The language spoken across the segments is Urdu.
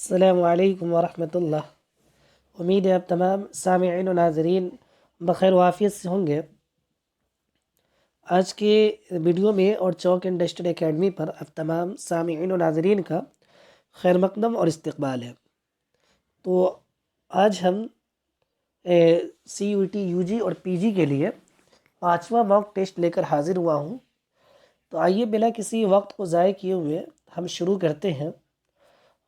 السلام علیکم ورحمۃ اللہ۔ امید ہے آپ تمام سامعین و ناظرین بخیر و عافیت سے ہوں گے۔ آج کے ویڈیو میں اور چوک انڈسٹری اکیڈمی پر آپ تمام سامعین و ناظرین کا خیر مقدم اور استقبال ہے۔ تو آج ہم سی یو ٹی یو جی اور پی جی کے لیے 5واں موک ٹیسٹ لے کر حاضر ہوا ہوں۔ تو آئیے بلا کسی وقت کو ضائع کیے ہوئے ہم شروع کرتے ہیں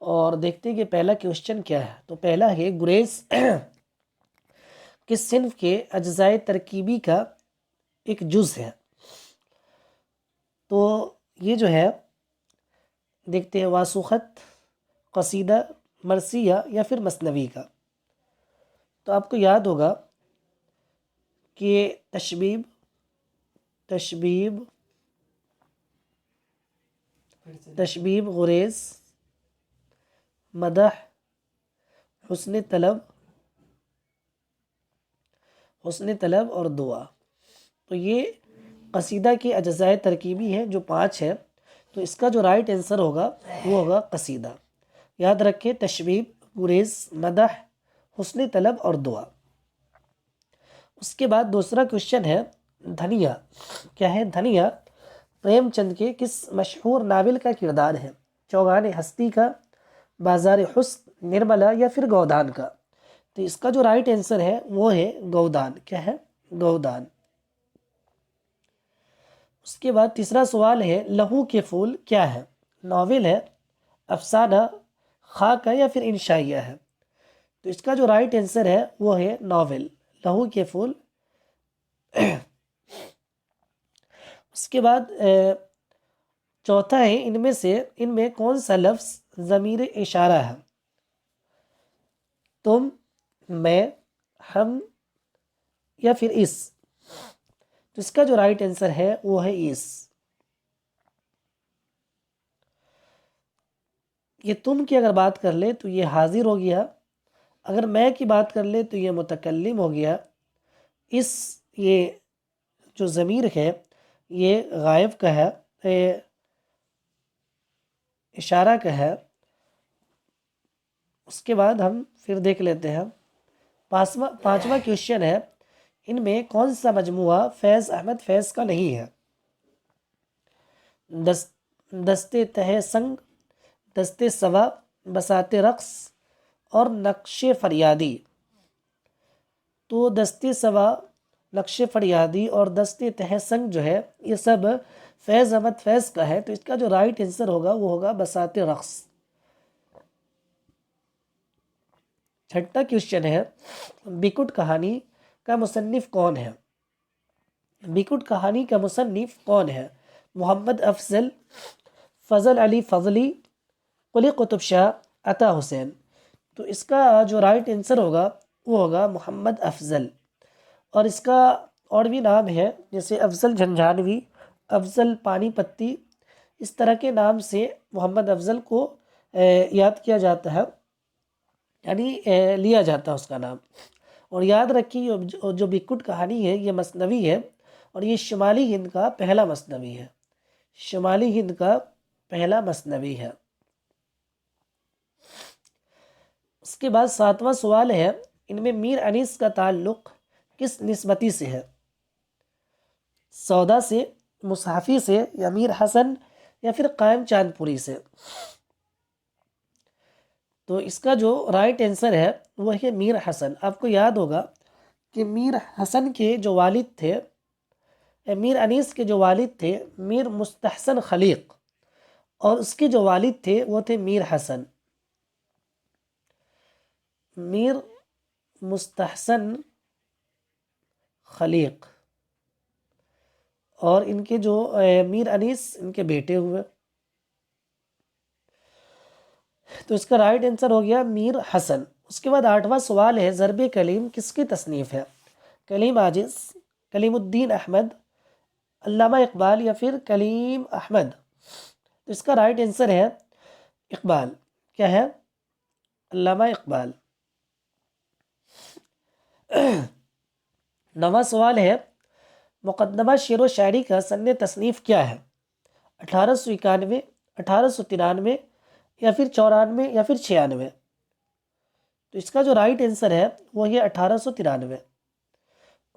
اور دیکھتے ہیں کہ پہلا کوشچن کیا ہے۔ تو پہلا ہے گریز کس صنف کے اجزائے ترکیبی کا ایک جز ہے؟ تو یہ جو ہے دیکھتے ہیں واسخت، قصیدہ، مرثیہ یا پھر مثنوی کا۔ تو آپ کو یاد ہوگا کہ تشبیب، غریز، مدح، حسن طلب اور دعا۔ تو یہ قصیدہ کے اجزائے ترکیبی ہیں جو 5 ہے۔ تو اس کا جو رائٹ آنسر ہوگا وہ ہوگا قصیدہ۔ یاد رکھیں، تشبیب، گریز، مدح، حسن طلب اور دعا۔ اس کے بعد دوسرا کوشچن ہے دھنیا۔ کیا ہے؟ دھنیا پریم چند کے کس مشہور ناول کا کردار ہے؟ چوگان ہستی کا، بازار حسن، نرملا یا پھر گودان کا؟ تو اس کا جو رائٹ آنسر ہے وہ ہے گودان۔ کیا ہے؟ گودان۔ اس کے بعد تیسرا سوال ہے لہو کے پھول کیا ہے؟ ناول ہے، افسانہ، خاکہ یا پھر انشائیہ ہے؟ تو اس کا جو رائٹ آنسر ہے وہ ہے ناول، لہو کے پھول۔ اس کے بعد چوتھا ہے ان میں کون سا لفظ ضمیر اشارہ ہے؟ تم، میں، ہم یا پھر اس؟ تو اس کا جو رائٹ آنسر ہے وہ ہے اس۔ یہ تم کی اگر بات کر لے تو یہ حاضر ہو گیا، اگر میں کی بات کر لے تو یہ متکلم ہو گیا، اس یہ جو ضمیر ہے یہ غائب کا ہے، اشارہ کا ہے۔ اس کے بعد ہم پھر دیکھ لیتے ہیں پانچواں کوشچن ہے ان میں کون سا مجموعہ فیض احمد فیض کا نہیں ہے؟ دستے تہ سنگ، دستے سوا، بساط رقص اور نقش فریادی۔ تو دستے سوا، نقش فریادی اور دستے تہ سنگ جو ہے یہ سب فیض احمد فیض کا ہے۔ تو اس کا جو رائٹ آنسر ہوگا وہ ہوگا بساط رقص۔ چھٹا کوشچن ہے بیکٹ کہانی کا مصنف کون ہے؟ بیکٹ کہانی کا مصنف کون ہے؟ محمد افضل، فضل علی فضلی، قلی قطب شاہ، عطا حسین؟ تو اس کا جو رائٹ آنسر ہوگا وہ ہوگا محمد افضل۔ اور اس کا اور بھی نام ہے جیسے افضل جھنجھانوی، افضل پانی پتی، اس طرح کے نام سے محمد افضل کو یاد کیا جاتا ہے، یعنی لیا جاتا ہے اس کا نام۔ اور یاد رکھیے جو بیکٹ کہانی ہے یہ مثنوی ہے اور یہ شمالی ہند کا پہلا مثنوی ہے، شمالی ہند کا پہلا مثنوی ہے۔ اس کے بعد 7واں سوال ہے ان میں میر انیس کا تعلق کس نسبتی سے ہے؟ سودا سے، مصحفی سے یا میر حسن یا پھر قائم چاند پوری سے؟ تو اس کا جو رائٹ آنسر ہے وہ ہے میر حسن۔ آپ کو یاد ہوگا کہ میر حسن کے جو والد تھے، میر انیس کے جو والد تھے میر مستحسن خلیق، اور اس کے جو والد تھے وہ تھے میر حسن، میر مستحسن خلیق، اور ان کے جو میر انیس ان کے بیٹے ہوئے۔ تو اس کا رائٹ آنسر ہو گیا میر حسن۔ اس کے بعد 8واں سوال ہے ضرب کلیم کس کی تصنیف ہے؟ کلیم عاجز، کلیم الدین احمد، علامہ اقبال یا پھر کلیم احمد؟ تو اس کا رائٹ آنسر ہے اقبال۔ کیا ہے؟ علامہ اقبال۔ 9واں سوال ہے مقدمہ شعر و شاعری کا سن تصنیف کیا ہے؟ 1891، 1893، یا پھر 94 یا پھر 96؟ تو اس کا جو رائٹ آنسر ہے وہ ہے 1893۔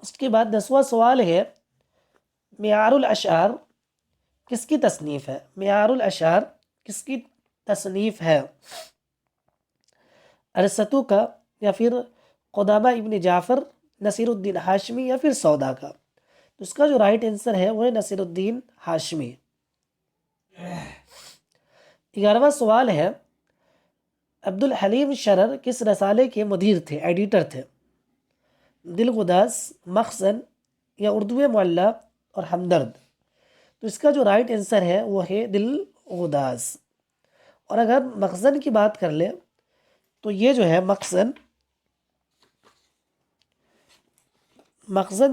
اس کے بعد 10واں سوال ہے معیار الاشعار کس کی تصنیف ہے؟ معیار الاشعار کس کی تصنیف ہے؟ ارسطو کا، یا پھر قدامہ ابن جعفر، نصیر الدین ہاشمی، یا پھر سودا کا؟ تو اس کا جو رائٹ آنسر ہے وہ ہے نصیر الدین ہاشمی۔ 11واں سوال ہے عبد الحلیم شرر کس رسالے کے مدیر تھے، ایڈیٹر تھے؟ دل غداس، مخزن، یا اردو معلی اور ہمدرد؟ تو اس کا جو رائٹ آنسر ہے وہ ہے دل غداس۔ اور اگر مخزن کی بات کر لیں تو یہ جو ہے مخزن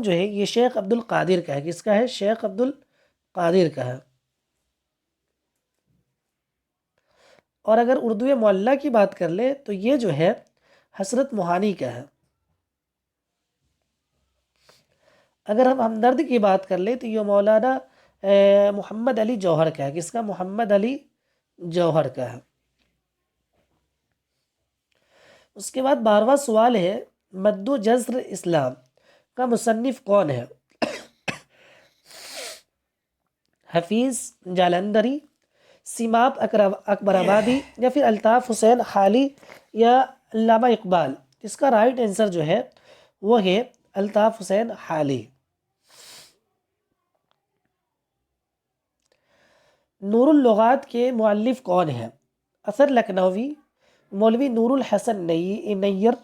جو ہے یہ شیخ عبد القادر کا ہے۔ کس کا ہے؟ شیخ عبد القادر کا ہے۔ اور اگر اردو معلی کی بات کر لیں تو یہ جو ہے حسرت موہانی کا ہے۔ اگر ہم ہمدرد کی بات کر لیں تو یہ مولانا محمد علی جوہر کا ہے۔ کس کا؟ محمد علی جوہر کا ہے۔ اس کے بعد 12واں سوال ہے مد و جزر اسلام کا مصنف کون ہے؟ حفیظ جالندھری، سیماب اکبر آبادی، یا پھر الطاف حسین حالی، یا علامہ اقبال؟ اس کا رائٹ آنسر جو ہے وہ ہے الطاف حسین حالی۔ نور اللغات کے مؤلف کون ہیں؟ اثر لکھنوی، مولوی نور الحسن نیر،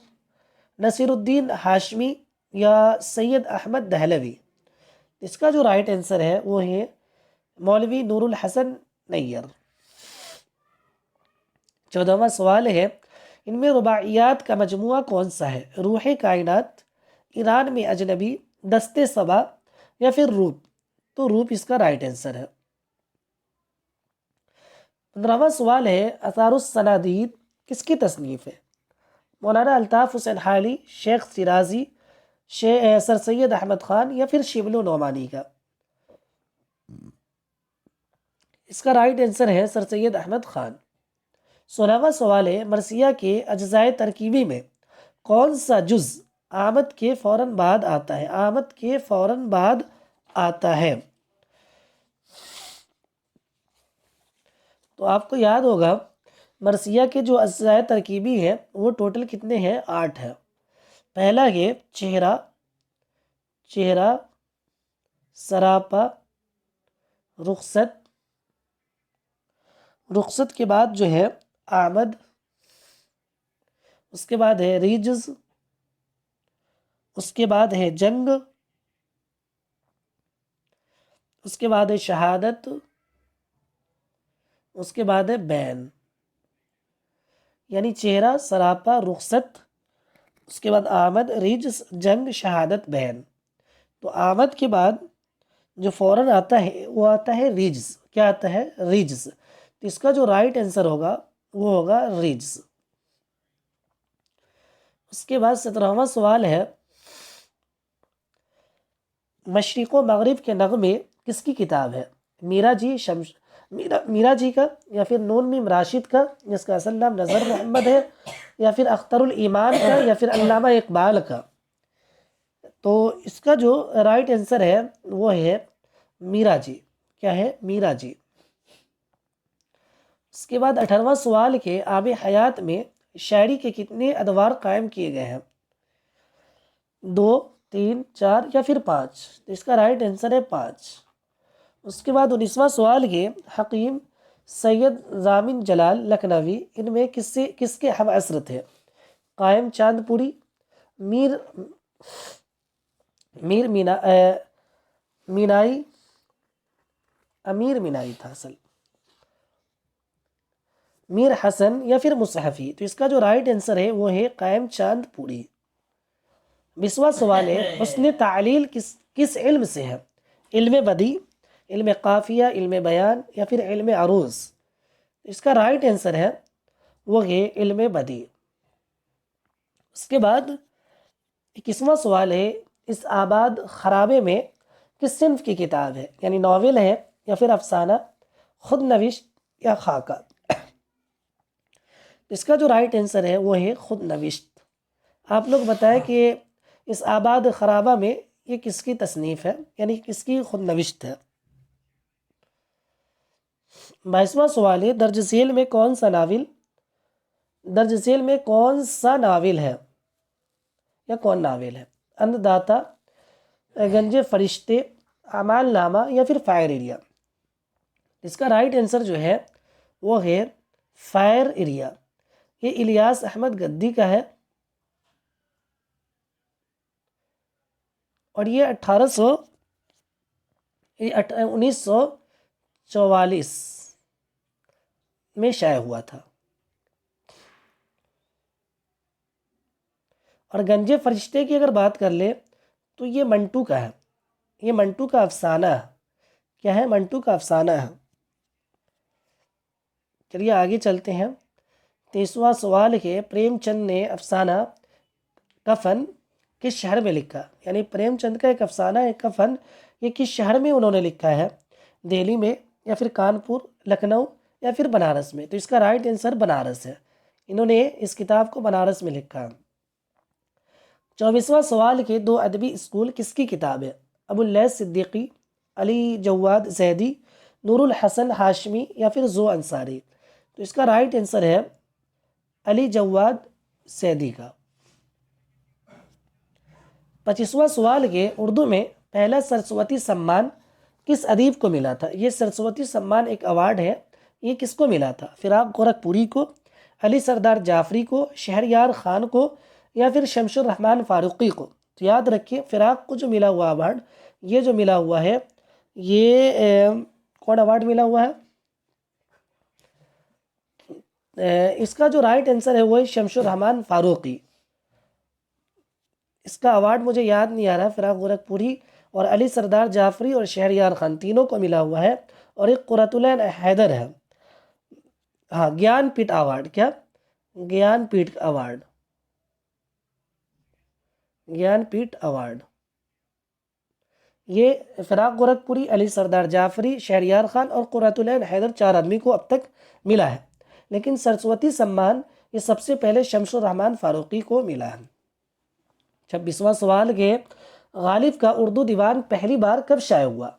نصیر الدین ہاشمی، یا سید احمد دہلوی؟ اس کا جو رائٹ آنسر ہے وہ ہے مولوی نور الحسن نیر۔ 14واں سوال ہے ان میں رباعیات کا مجموعہ کون سا ہے؟ روح کائنات، ایران میں اجنبی، دست صبا، یا پھر روپ؟ تو روپ اس کا رائٹ آنسر ہے۔ 15واں سوال ہے آثار السنادید کس کی تصنیف ہے؟ مولانا الطاف حسین حالی، شیخ شیرازی، سر سید احمد خان، یا پھر شبل و نعمانی کا؟ اس کا رائٹ آنسر ہے سر سید احمد خان۔ 16واں سوال ہے مرثیہ کے اجزائے ترکیبی میں کون سا جز آمد کے فوراً بعد آتا ہے؟ آمد کے فوراً بعد آتا ہے۔ تو آپ کو یاد ہوگا مرثیہ کے جو اجزائے ترکیبی ہیں وہ ٹوٹل کتنے ہیں؟ 8 ہیں۔ پہلا ہے چہرہ، سراپا، رخصت کے بعد جو ہے آمد، اس کے بعد ہے ریجز، اس کے بعد ہے جنگ، اس کے بعد ہے شہادت، اس کے بعد ہے بین۔ یعنی چہرہ، سراپا، رخصت، اس کے بعد آمد، ریجز، جنگ، شہادت، بین۔ تو آمد کے بعد جو فوراً آتا ہے وہ آتا ہے ریجز۔ کیا آتا ہے؟ ریجز۔ تو اس کا جو رائٹ آنسر ہوگا وہ ہوگا ریجز۔ اس کے بعد 17واں سوال ہے مشرق و مغرب کے نغمے کس کی کتاب ہے؟ میرا جی کا، یا پھر نون میم راشد کا جس کا اصل نام نظر محمد ہے، یا پھر اختر الایمان کا، یا پھر علامہ اقبال کا؟ تو اس کا جو رائٹ آنسر ہے وہ ہے میرا جی۔ کیا ہے؟ میرا جی۔ اس کے بعد 18واں سوال کے آب حیات میں شاعری کے کتنے ادوار قائم کیے گئے ہیں؟ 2، 3، 4، یا پھر 5؟ تو اس کا رائٹ آنسر ہے 5۔ اس کے بعد 19واں سوال کے حکیم سید ضامن جلال لکھنوی ان میں کس کے ہم عصر تھے؟ قائم چاند پوری، امیر مینائی تھا اصل، میر حسن، یا پھر مصحفی؟ تو اس کا جو رائٹ آنسر ہے وہ ہے قائم چاند پوری۔ 20واں سوال ہے حسن تعلیل کس علم سے ہے؟ علم بدیع، علم قافیہ، علم بیان، یا پھر علم عروض؟ اس کا رائٹ آنسر ہے وہ ہے علم بدیع۔ اس کے بعد 21واں سوال ہے اس آباد خرابے میں کس صنف کی کتاب ہے؟ یعنی ناول ہے، یا پھر افسانہ، خود نوشت، یا خاکہ؟ اس کا جو رائٹ آنسر ہے وہ ہے خود نوشت۔ آپ لوگ بتائیں کہ اس آباد خرابہ میں یہ کس کی تصنیف ہے، یعنی کس کی خود نوشت ہے؟ 22واں سوال ہے، درج ذیل میں کون سا ناول ہے یا کون ناول ہے؟ اندھ داتا، گنج فرشتے، اعمال نامہ یا پھر فائر ایریا؟ اس کا رائٹ آنسر جو ہے وہ ہے فائر ایریا۔ یہ الیاس احمد گدی کا ہے اور یہ 1944 میں شائع ہوا تھا۔ اور گنج فرشتے کی اگر بات کر لے تو یہ منٹو کا ہے، یہ منٹو کا افسانہ ہے۔ کیا ہے؟ منٹو کا افسانہ ہے۔ چلیے آگے چلتے ہیں۔ 23واں سوال ہے، پریم چند نے افسانہ کفن کس شہر میں لکھا؟ یعنی پریم چند کا ایک افسانہ ہے کفن، یہ کس شہر میں انہوں نے لکھا ہے؟ دہلی میں یا پھر کانپور، لکھنؤ یا پھر بنارس میں؟ تو اس کا رائٹ آنسر بنارس ہے، انہوں نے اس کتاب کو بنارس میں لکھا۔ 24واں سوال کے، دو ادبی اسکول کس کی کتاب ہے؟ ابو اللیث صدیقی، علی جواد زیدی، نور الحسن ہاشمی یا پھر ذو انصاری؟ تو اس کا رائٹ آنسر ہے علی جواد زیدی کا۔ 25واں سوال کے، اردو میں پہلا سرسوتی سمان کس ادیب کو ملا تھا؟ یہ سرسوتی سمان ایک ایوارڈ ہے، یہ کس کو ملا تھا؟ فراق گورکھپوری کو، علی سردار جعفری کو، شہریار خان کو یا پھر شمس الرحمن فاروقی کو؟ تو یاد رکھیے فراق کو جو ملا ہوا ایوارڈ، یہ جو ملا ہوا ہے یہ کون ایوارڈ ملا ہوا ہے؟ اس کا جو رائٹ آنسر ہے وہ ہے شمس الرحمن فاروقی۔ اس کا ایوارڈ مجھے یاد نہیں آ رہا، فراق گورکھپوری اور علی سردار جعفری اور شہریار خان تینوں کو ملا ہوا ہے، اور ایک قرۃ العین حیدر ہے۔ ہاں، گیان پیٹھ ایوارڈ، کیا؟ گیان پیٹھ ایوارڈ، گیان پیٹھ ایوارڈ یہ فراق گورکھپوری، علی سردار جعفری، شہریار خان اور قرۃ العین حیدر 4 آدمی کو اب تک ملا ہے، لیکن سرسوتی سمان یہ سب سے پہلے شمس الرحمن فاروقی کو ملا ہے۔ 26واں سوال کے، غالب کا اردو دیوان پہلی بار کب شائع ہوا؟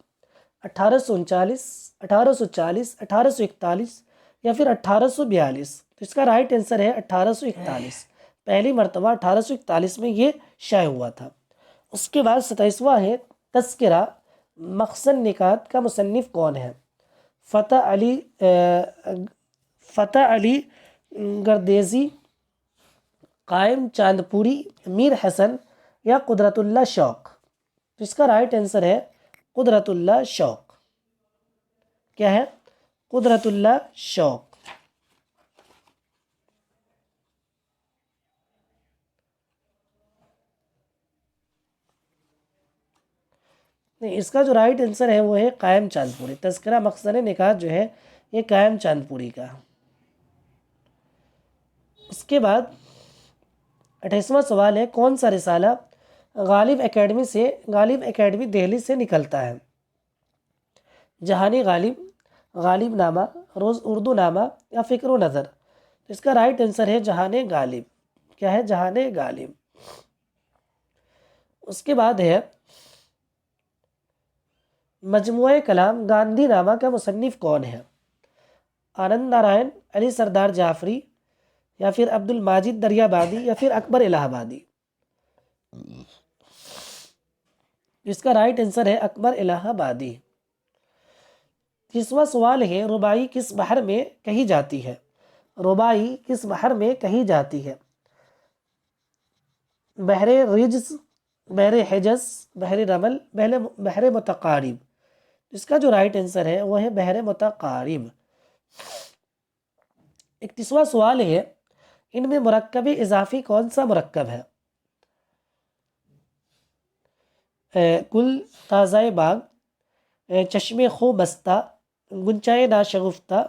1839، 1840، 1841 یا پھر 1842؟ تو اس کا رائٹ آنسر ہے 1841۔ پہلی مرتبہ 1841 میں یہ شائع ہوا تھا۔ اس کے بعد 27واں ہے، تذکرہ مخزن نکات کا مصنف کون ہے؟ فتح علی گردیزی، قائم چاندپوری، میر حسن یا قدرت اللہ شوق؟ تو اس کا رائٹ آنسر ہے قدرت اللہ شوق۔ کیا ہے؟ قدرت اللہ شوق۔ نہیں، اس کا جو رائٹ آنسر ہے وہ ہے قائم چاندپوری۔ تذکرہ مخزن نکات جو ہے یہ قائم چاندپوری کا۔ اس کے بعد 28واں سوال ہے، کون سا رسالہ غالب اکیڈمی دہلی سے نکلتا ہے؟ جہان غالب، غالب نامہ، روز اردو نامہ یا فکر و نظر؟ اس کا رائٹ آنسر ہے جہان غالب۔ کیا ہے؟ جہان غالب۔ اس کے بعد ہے مجموعہ کلام گاندھی نامہ کا مصنف کون ہے؟ آنند نارائن، علی سردار جعفری یا پھر عبد الماجد دریابادی یا پھر اکبر الہ آبادی؟ اس کا رائٹ آنسر ہے اکبر الہ آبادی۔ 30واں سوال ہے، رباعی کس بحر میں کہی جاتی ہے؟ رباعی کس بحر میں کہی جاتی ہے؟ بحر رجز، بحر حجز، بحر رمل، بحر متقارب؟ اس کا جو رائٹ آنسر ہے وہ ہے بحر متقارب۔ 31واں سوال ہے، ان میں مرکب اضافی کون سا مرکب ہے؟ گل تازہ باغ، چشم خو بستہ، گنچائے ناشگفتہ،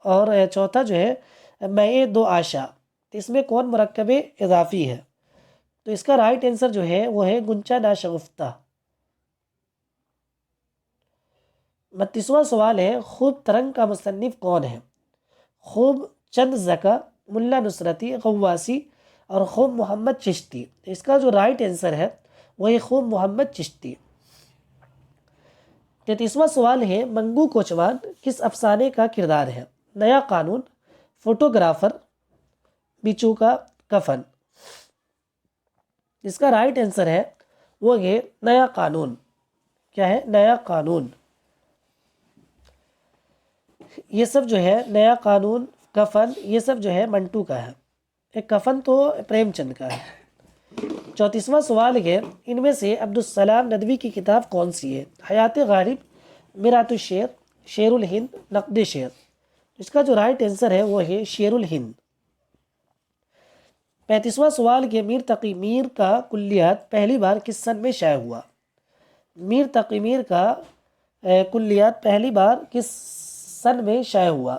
اور چوتھا جو ہے میں دو آشا؟ تو اس میں کون مرکب اضافی ہے؟ تو اس کا رائٹ آنسر جو ہے وہ ہے گنچا ناشگفتہ۔ 32واں سوال ہے، خوب ترنگ کا مصنف کون ہے؟ خوب چند زکا، ملا نصرتی غواسی اور خوب محمد چشتی. اس کا جو رائٹ آنسر ہے وہ ہے خوب محمد چشتی. 33واں سوال ہے منگو کوچوان کس افسانے کا کردار ہے؟ نیا قانون، فوٹوگرافر، بچو کا کفن. اس کا رائٹ آنسر ہے وہ ہے نیا قانون. کیا ہے؟ نیا قانون. یہ سب جو ہے نیا قانون، کفن، یہ سب جو ہے منٹو کا ہے. ایک کفن تو پریم چند کا ہے. 34واں سوال ہے ان میں سے عبدالسلام ندوی کی کتاب کون سی ہے؟ حیات غالب، میرات الشعر، شعر الہند، نقد شعر. اس کا جو رائٹ آنسر ہے وہ ہے شعر الہند. 35واں سوال کہ میر تقی میر کا کلیات پہلی بار کس سن میں شائع ہوا؟ میر تقی میر کا کلیات پہلی بار کس سن میں شائع ہوا؟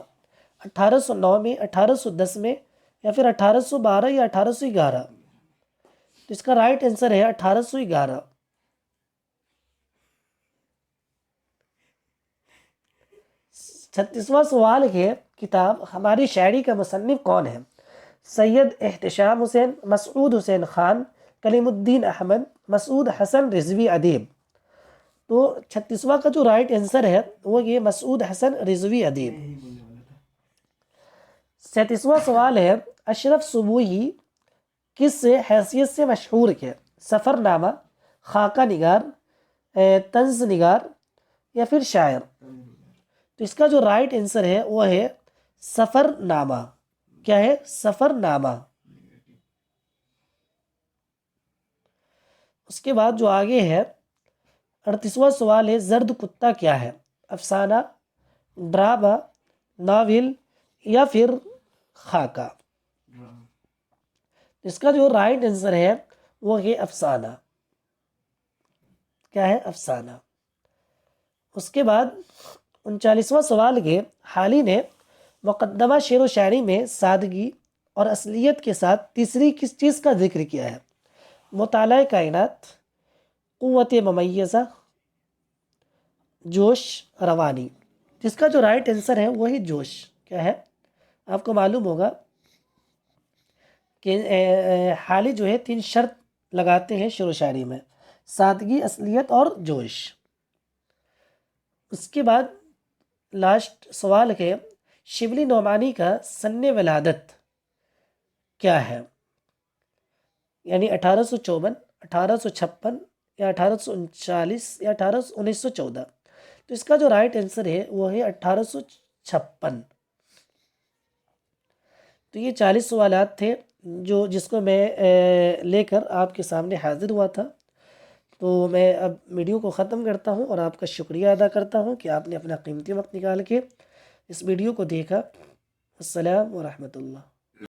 1809 میں، 1810 میں، یا پھر 1812 یا 1811؟ تو اس کا رائٹ آنسر ہے 1811. 36واں سوال ہے کتاب ہماری شاعری کا مصنف کون ہے؟ سید احتشام حسین، مسعود حسین خان، کلیم الدین احمد، مسعود حسن رضوی ادیب. تو 36واں کا جو رائٹ آنسر ہے وہ یہ مسعود حسن رضوی ادیب. 37واں سوال ہے اشرف صبوحی کس حیثیت سے مشہور ہے؟ سفر نامہ، خاکہ نگار، طنز نگار، یا پھر شاعر؟ تو اس کا جو رائٹ آنسر ہے وہ ہے سفر نامہ. کیا ہے؟ سفر نامہ. اس کے بعد جو آگے ہے 38واں سوال ہے زرد کتا کیا ہے؟ افسانہ، ڈرامہ، ناول، یا پھر خاکہ؟ اس کا جو رائٹ آنسر ہے وہ ہے افسانہ. کیا ہے؟ افسانہ. اس کے بعد 39واں سوال ہے حالی نے مقدمہ شعر و شاعری میں سادگی اور اصلیت کے ساتھ تیسری کس چیز کا ذکر کیا ہے؟ مطالعہ کائنات، قوت ممیزہ، جوش، روانی. جس کا جو رائٹ آنسر ہے وہی جوش. کیا ہے؟ آپ کو معلوم ہوگا کہ حالی جو ہے 3 شرط لگاتے ہیں شعر و شاعری میں: سادگی، اصلیت اور جوش. اس کے بعد لاسٹ سوال ہے شبلی نعمانی کا سن ولادت کیا ہے؟ یعنی 1854، 1856، یا 1839، یا 1914؟ تو اس کا جو رائٹ آنسر ہے وہ ہے 1856. تو یہ 40 سوالات تھے جس کو میں لے کر آپ کے سامنے حاضر ہوا تھا. تو میں اب ویڈیو کو ختم کرتا ہوں اور آپ کا شکریہ ادا کرتا ہوں کہ آپ نے اپنا قیمتی وقت نکال کے اس ویڈیو کو دیکھا. السلام ورحمۃ اللہ.